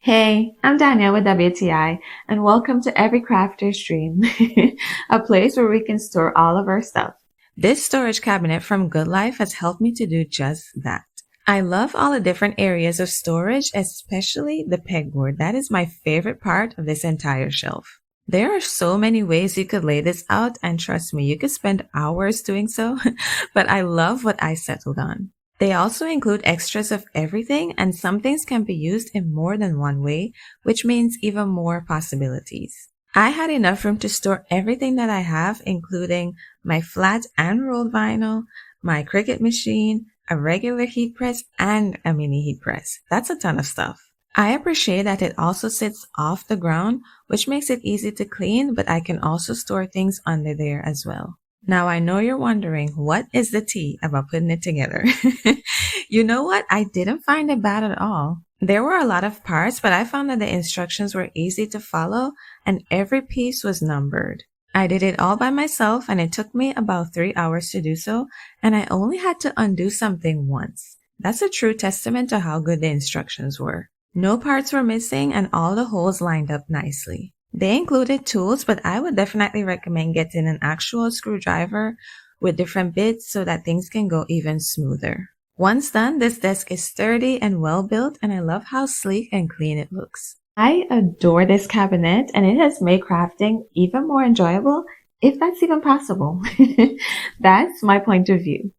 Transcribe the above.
Hey, I'm Danielle with WTI, and welcome to Every Crafter's Dream, a place where we can store all of our stuff. This storage cabinet from Good Life has helped me to do just that. I love all the different areas of storage, especially the pegboard. That is my favorite part of this entire shelf. There are so many ways you could lay this out, and trust me, you could spend hours doing so, but I love what I settled on. They also include extras of everything, and some things can be used in more than one way, which means even more possibilities. I had enough room to store everything that I have, including my flat and rolled vinyl, my Cricut machine, a regular heat press, and a mini heat press. That's a ton of stuff. I appreciate that it also sits off the ground, which makes it easy to clean, but I can also store things under there as well. Now, I know you're wondering, what is the tea about putting it together? You know what? I didn't find it bad at all. There were a lot of parts, but I found that the instructions were easy to follow and every piece was numbered. I did it all by myself and it took me about 3 hours to do so, and I only had to undo something once. That's a true testament to how good the instructions were. No parts were missing and all the holes lined up nicely. They included tools, but I would definitely recommend getting an actual screwdriver with different bits so that things can go even smoother. Once done, this desk is sturdy and well built, and I love how sleek and clean it looks. I adore this cabinet, and it has made crafting even more enjoyable, if that's even possible. That's my point of view.